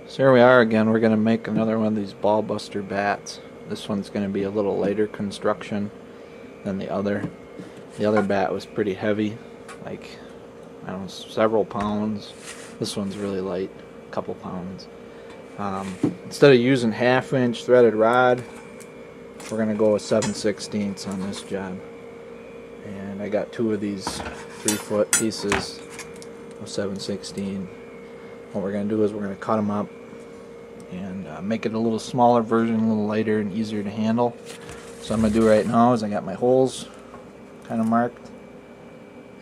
So here we are again. We're going to make another one of these Ballbuster bats. This one's going to be a little lighter construction than the other. The other bat was pretty heavy, like, I don't know, several pounds. This one's really light, a couple pounds. Instead of using 1/2-inch threaded rod, we're going to go with 7/16 on this job. And I got 2 of these 3-foot pieces of 7/16. What we're going to do is we're going to cut them up and make it a little smaller version, a little lighter and easier to handle. So what I'm going to do right now is I got my holes kind of marked,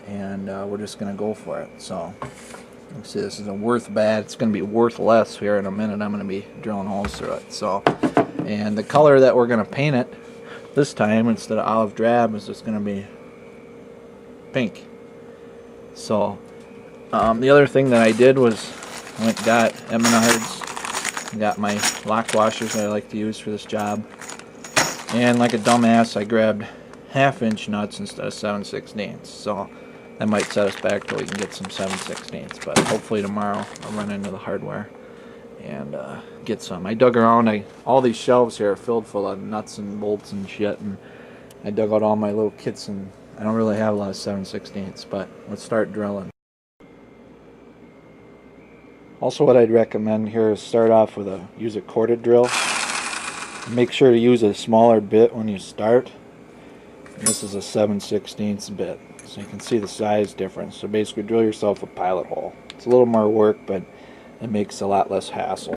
and we're just going to go for it. So you can see this is a worth bat. It's going to be worth less here in a minute. I'm going to be drilling holes through it. So, and the color that we're going to paint it this time, instead of olive drab, is just going to be pink. So the other thing that I did was I went and got Menards, got my lock washers that I like to use for this job, and like a dumbass I grabbed 1/2-inch nuts instead of 7/16. So that might set us back till we can get some 7/16, but hopefully tomorrow I'll run into the hardware and get some. I dug around, all these shelves here are filled full of nuts and bolts and shit, and I dug out all my little kits, and I don't really have a lot of 7/16, but let's start drilling. Also, what I'd recommend here is start off with use a corded drill. Make sure to use a smaller bit when you start. This is a 7/16 bit, so you can see the size difference. So basically drill yourself a pilot hole. It's a little more work, but it makes a lot less hassle.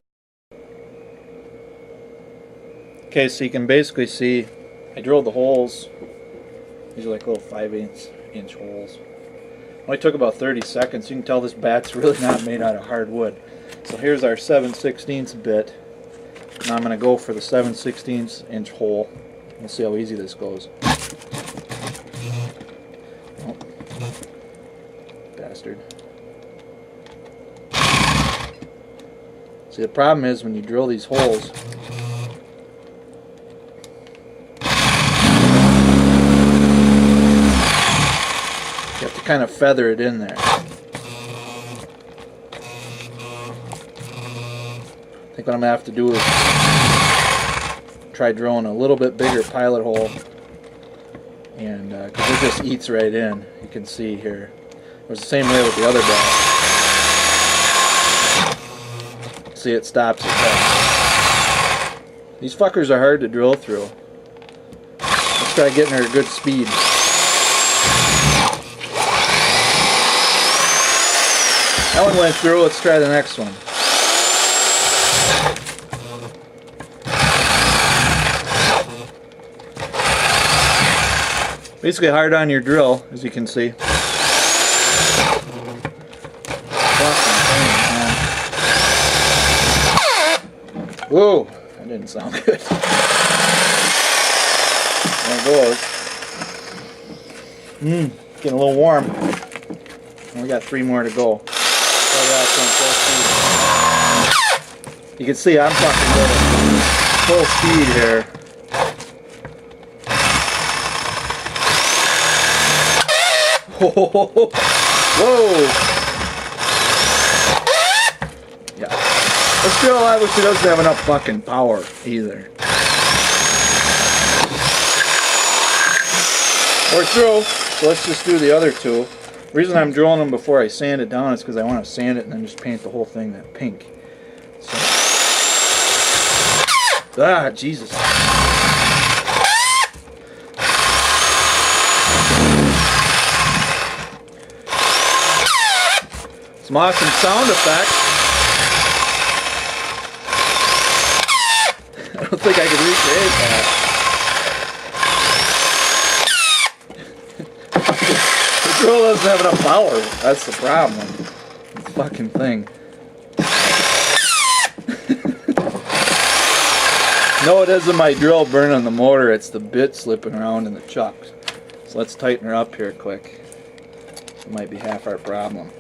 Okay, so you can basically see I drilled the holes. These are like little 5/8-inch holes. Only took about 30 seconds. You can tell this bat's really not made out of hard wood. So here's our 7/16 bit. Now I'm going to go for the 7/16-inch hole. We'll see how easy this goes. Oh. Bastard. See, the problem is when you drill these holes, you have to kind of feather it in there. I think what I'm going to have to do is try drilling a little bit bigger pilot hole, and because it just eats right in. You can see here. It was the same way with the other bat. See, it stops at that. These fuckers are hard to drill through. Let's try getting her a good speed. That one went through. Let's try the next one. Basically hard on your drill, as you can see. Whoa, that didn't sound good. There it goes. Getting a little warm. And we got 3 more to go. You can see I'm fucking going full speed here. Whoa! Yeah. Let's drill that, which she doesn't have enough fucking power either. We're through, so let's just do the other 2. The reason I'm drilling them before I sand it down is because I want to sand it and then just paint the whole thing that pink. So. Ah, Jesus. Some awesome sound effects. I don't think I could recreate that. The drill doesn't have enough power. That's the problem. This fucking thing. No, it isn't my drill burning the motor. It's the bit slipping around in the chucks. So let's tighten her up here quick. It might be half our problem.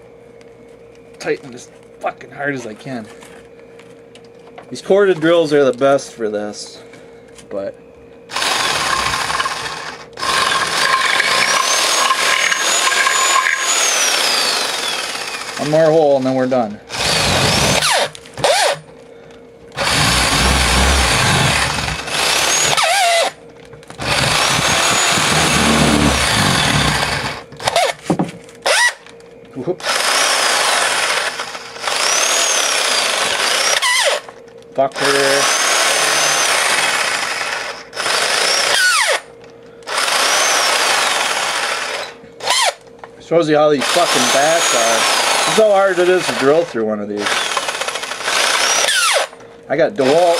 Tighten as fucking hard as I can. These corded drills are the best for this, but one more hole and then we're done. Shows you how these fucking bats are. This is how hard it is to drill through one of these. I got DeWalt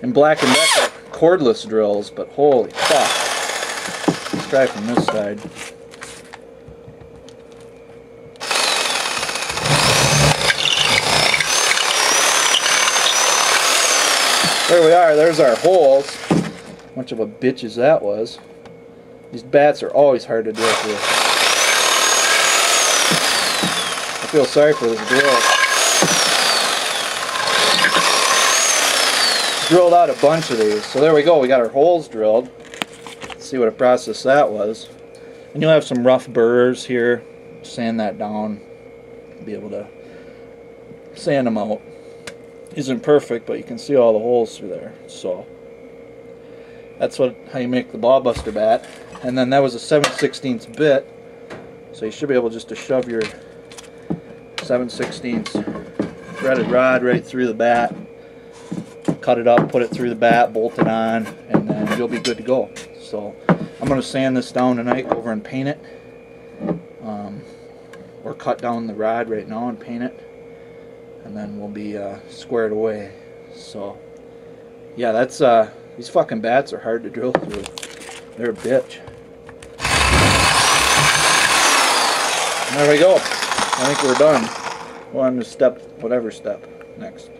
and Black & Decker cordless drills, but holy fuck. Let's try from this side. There we are, there's our holes. How much of a bitch as that was. These bats are always hard to drill through. I feel sorry for this drill. Drilled out a bunch of these. So there we go, we got our holes drilled. Let's see what a process that was. And you'll have some rough burrs here. Sand that down. Be able to sand them out. Isn't perfect, but you can see all the holes through there. So that's how you make the Ballbuster bat. And then that was a 7/16 bit, so you should be able just to shove your 7/16 threaded rod right through the bat, cut it up, put it through the bat, bolt it on, and then you'll be good to go. So I'm going to sand this down tonight, go over and paint it, or cut down the rod right now and paint it, and then we'll be squared away. So yeah, that's these fucking bats are hard to drill through. They're a bitch. And there we go. I think we're done. We're on to whatever step next.